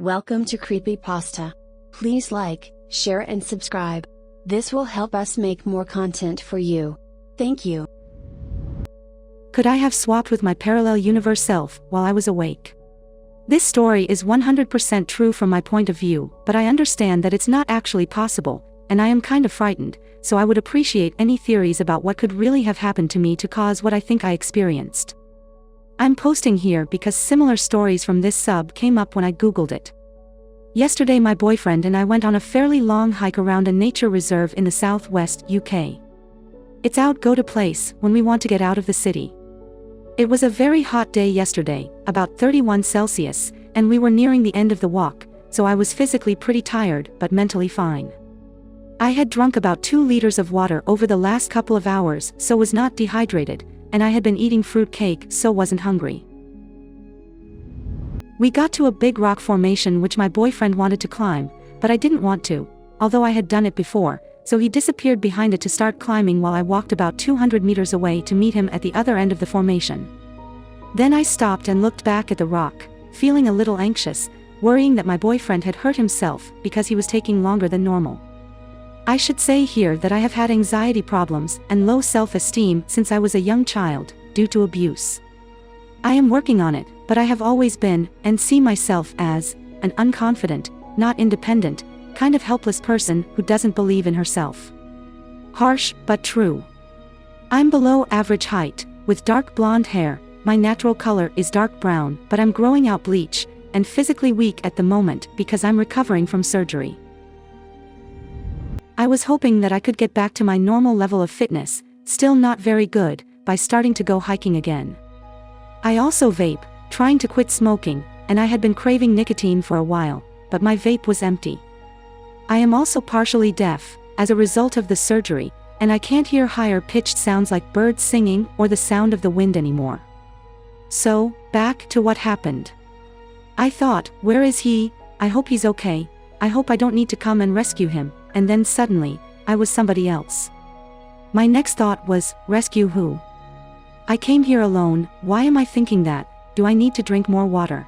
Welcome to Creepypasta. Please like, share and subscribe. This will help us make more content for you. Thank you. Could I have swapped with my parallel universe self while I was awake? This story is 100% true from my point of view, but I understand that it's not actually possible, and I am kind of frightened, so I would appreciate any theories about what could really have happened to me to cause what I think I experienced. I'm posting here because similar stories from this sub came up when I googled it. Yesterday my boyfriend and I went on a fairly long hike around a nature reserve in the southwest UK. It's out go-to place when we want to get out of the city. It was a very hot day yesterday, about 31 Celsius, and we were nearing the end of the walk, so I was physically pretty tired but mentally fine. I had drunk about 2 liters of water over the last couple of hours, so was not dehydrated, and I had been eating fruit cake, so wasn't hungry. We got to a big rock formation which my boyfriend wanted to climb, but I didn't want to, although I had done it before, so he disappeared behind it to start climbing while I walked about 200 meters away to meet him at the other end of the formation. Then I stopped and looked back at the rock, feeling a little anxious, worrying that my boyfriend had hurt himself because he was taking longer than normal. I should say here that I have had anxiety problems and low self-esteem since I was a young child, due to abuse. I am working on it, but I have always been, and see myself as, an unconfident, not independent, kind of helpless person who doesn't believe in herself. Harsh, but true. I'm below average height, with dark blonde hair, my natural color is dark brown, but I'm growing out bleach, and physically weak at the moment because I'm recovering from surgery. I was hoping that I could get back to my normal level of fitness, still not very good, by starting to go hiking again. I also vape, trying to quit smoking, and I had been craving nicotine for a while, but my vape was empty. I am also partially deaf, as a result of the surgery, and I can't hear higher-pitched sounds like birds singing or the sound of the wind anymore. So, back to what happened. I thought, where is he? I hope he's okay, I hope I don't need to come and rescue him. And then suddenly, I was somebody else. My next thought was, rescue who? I came here alone, why am I thinking that? Do I need to drink more water?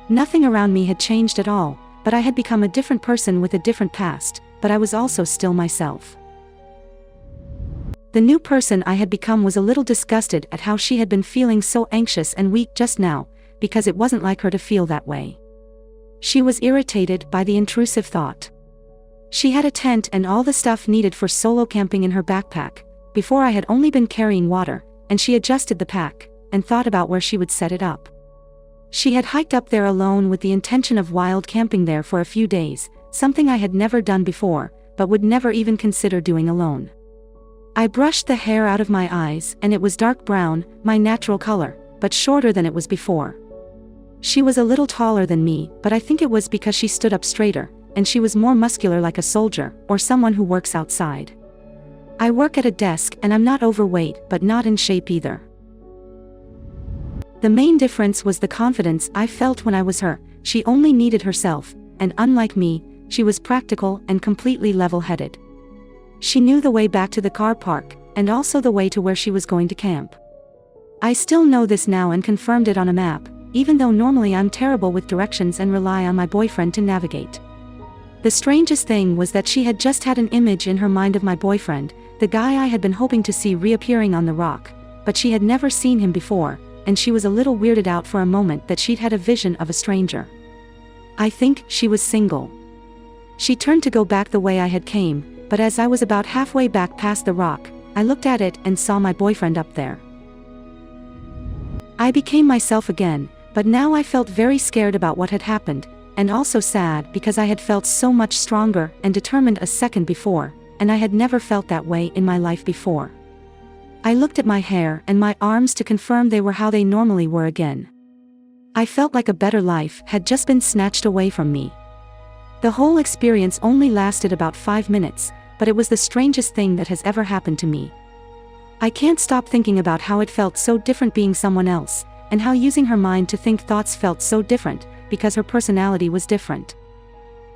Nothing around me had changed at all, but I had become a different person with a different past, but I was also still myself. The new person I had become was a little disgusted at how she had been feeling so anxious and weak just now, because it wasn't like her to feel that way. She was irritated by the intrusive thought. She had a tent and all the stuff needed for solo camping in her backpack. Before I had only been carrying water, and she adjusted the pack, and thought about where she would set it up. She had hiked up there alone with the intention of wild camping there for a few days, something I had never done before, but would never even consider doing alone. I brushed the hair out of my eyes and it was dark brown, my natural color, but shorter than it was before. She was a little taller than me, but I think it was because she stood up straighter, and she was more muscular like a soldier, or someone who works outside. I work at a desk and I'm not overweight but not in shape either. The main difference was the confidence I felt when I was her. She only needed herself, and unlike me, she was practical and completely level-headed. She knew the way back to the car park, and also the way to where she was going to camp. I still know this now and confirmed it on a map, even though normally I'm terrible with directions and rely on my boyfriend to navigate. The strangest thing was that she had just had an image in her mind of my boyfriend, the guy I had been hoping to see reappearing on the rock, but she had never seen him before, and she was a little weirded out for a moment that she'd had a vision of a stranger. I think she was single. She turned to go back the way I had came, but as I was about halfway back past the rock, I looked at it and saw my boyfriend up there. I became myself again, but now I felt very scared about what had happened, and also sad because I had felt so much stronger and determined a second before, and I had never felt that way in my life before. I looked at my hair and my arms to confirm they were how they normally were again. I felt like a better life had just been snatched away from me. The whole experience only lasted about 5 minutes, but it was the strangest thing that has ever happened to me. I can't stop thinking about how it felt so different being someone else, and how using her mind to think thoughts felt so different, because her personality was different.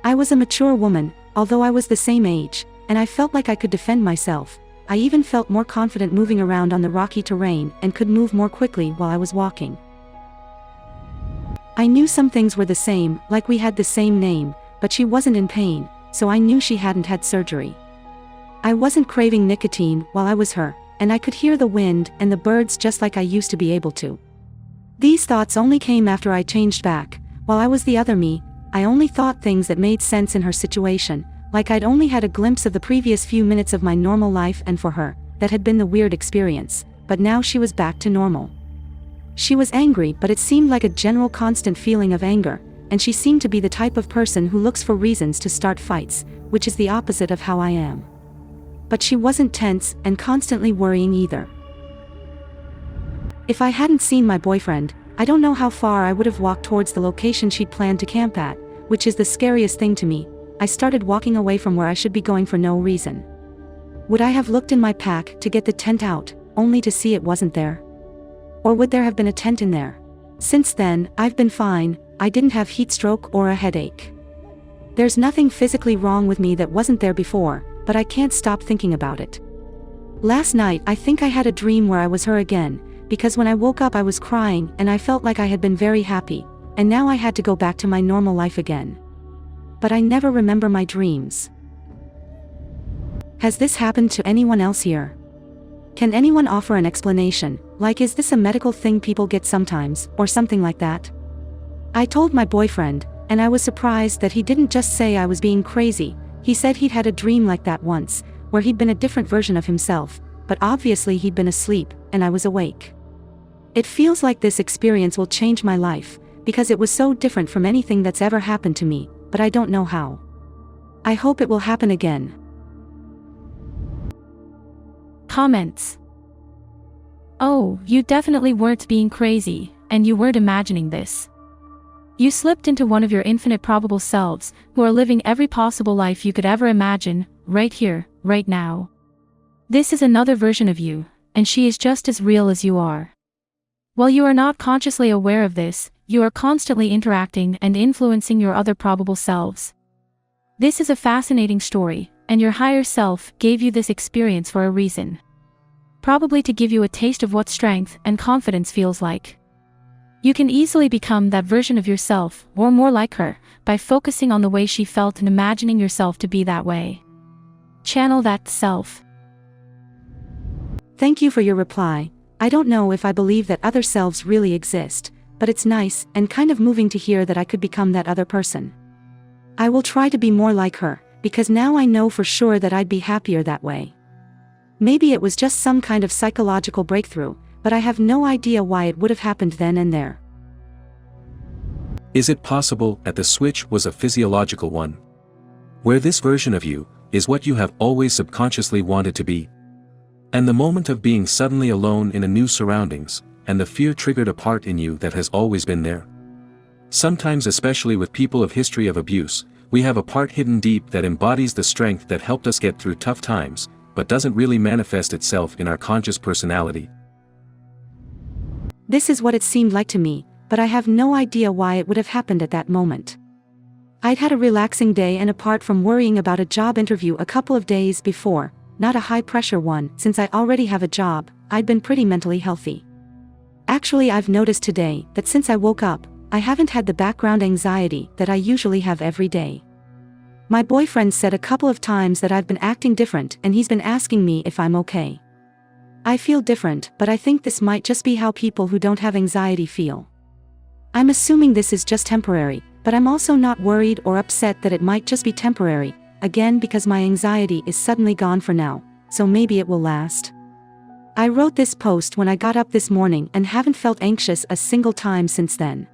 I was a mature woman, although I was the same age, and I felt like I could defend myself. I even felt more confident moving around on the rocky terrain and could move more quickly while I was walking. I knew some things were the same, like we had the same name, but she wasn't in pain, so I knew she hadn't had surgery. I wasn't craving nicotine while I was her, and I could hear the wind and the birds just like I used to be able to. These thoughts only came after I changed back. While I was the other me, I only thought things that made sense in her situation, like I'd only had a glimpse of the previous few minutes of my normal life, and for her, that had been the weird experience, but now she was back to normal. She was angry, but it seemed like a general constant feeling of anger, and she seemed to be the type of person who looks for reasons to start fights, which is the opposite of how I am. But she wasn't tense and constantly worrying either. If I hadn't seen my boyfriend, I don't know how far I would have walked towards the location she'd planned to camp at, which is the scariest thing to me. I started walking away from where I should be going for no reason. Would I have looked in my pack to get the tent out, only to see it wasn't there? Or would there have been a tent in there? Since then, I've been fine. I didn't have heat stroke or a headache. There's nothing physically wrong with me that wasn't there before, but I can't stop thinking about it. Last night I think I had a dream where I was her again, because when I woke up I was crying and I felt like I had been very happy, and now I had to go back to my normal life again. But I never remember my dreams. Has this happened to anyone else here? Can anyone offer an explanation, like is this a medical thing people get sometimes, or something like that? I told my boyfriend, and I was surprised that he didn't just say I was being crazy. He said he'd had a dream like that once, where he'd been a different version of himself, but obviously he'd been asleep, and I was awake. It feels like this experience will change my life, because it was so different from anything that's ever happened to me, but I don't know how. I hope it will happen again. Comments. Oh, you definitely weren't being crazy, and you weren't imagining this. You slipped into one of your infinite probable selves, who are living every possible life you could ever imagine, right here, right now. This is another version of you, and she is just as real as you are. While you are not consciously aware of this, you are constantly interacting and influencing your other probable selves. This is a fascinating story, and your higher self gave you this experience for a reason. Probably to give you a taste of what strength and confidence feels like. You can easily become that version of yourself, or more like her, by focusing on the way she felt and imagining yourself to be that way. Channel that self. Thank you for your reply. I don't know if I believe that other selves really exist, but it's nice and kind of moving to hear that I could become that other person. I will try to be more like her, because now I know for sure that I'd be happier that way. Maybe it was just some kind of psychological breakthrough, but I have no idea why it would have happened then and there. Is it possible that the switch was a physiological one? Where this version of you is what you have always subconsciously wanted to be? And the moment of being suddenly alone in a new surroundings, and the fear triggered a part in you that has always been there? Sometimes, especially with people of history of abuse, we have a part hidden deep that embodies the strength that helped us get through tough times, but doesn't really manifest itself in our conscious personality. This is what it seemed like to me, but I have no idea why it would have happened at that moment. I'd had a relaxing day, and apart from worrying about a job interview a couple of days before, not a high-pressure one, since I already have a job, I'd been pretty mentally healthy. Actually, I've noticed today that since I woke up, I haven't had the background anxiety that I usually have every day. My boyfriend said a couple of times that I've been acting different, and he's been asking me if I'm okay. I feel different, but I think this might just be how people who don't have anxiety feel. I'm assuming this is just temporary, but I'm also not worried or upset that it might just be temporary, again because my anxiety is suddenly gone for now, so maybe it will last. I wrote this post when I got up this morning and haven't felt anxious a single time since then.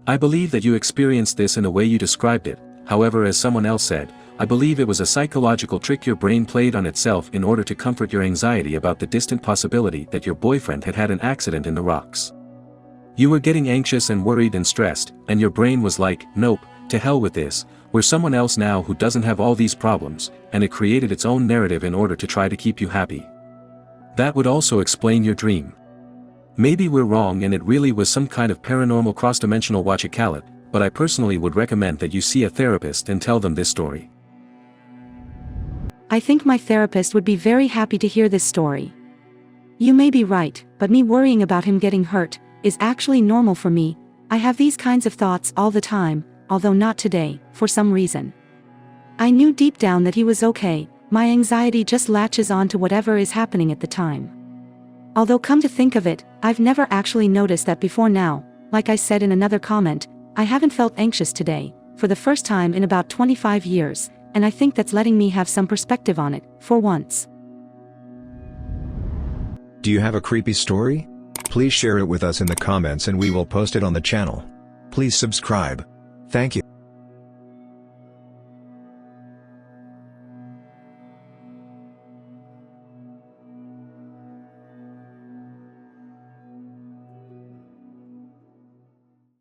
I believe that you experienced this in the way you described it. However, as someone else said, I believe it was a psychological trick your brain played on itself in order to comfort your anxiety about the distant possibility that your boyfriend had had an accident in the rocks. You were getting anxious and worried and stressed, and your brain was like, nope, to hell with this, we're someone else now who doesn't have all these problems, and it created its own narrative in order to try to keep you happy. That would also explain your dream. Maybe we're wrong and it really was some kind of paranormal cross-dimensional wachakalit, but I personally would recommend that you see a therapist and tell them this story. I think my therapist would be very happy to hear this story. You may be right, but me worrying about him getting hurt, is actually normal for me. I have these kinds of thoughts all the time, although not today, for some reason. I knew deep down that he was okay, my anxiety just latches on to whatever is happening at the time. Although come to think of it, I've never actually noticed that before now. Like I said in another comment, I haven't felt anxious today, for the first time in about 25 years, and I think that's letting me have some perspective on it, for once. Do you have a creepy story? Please share it with us in the comments and we will post it on the channel. Please subscribe. Thank you.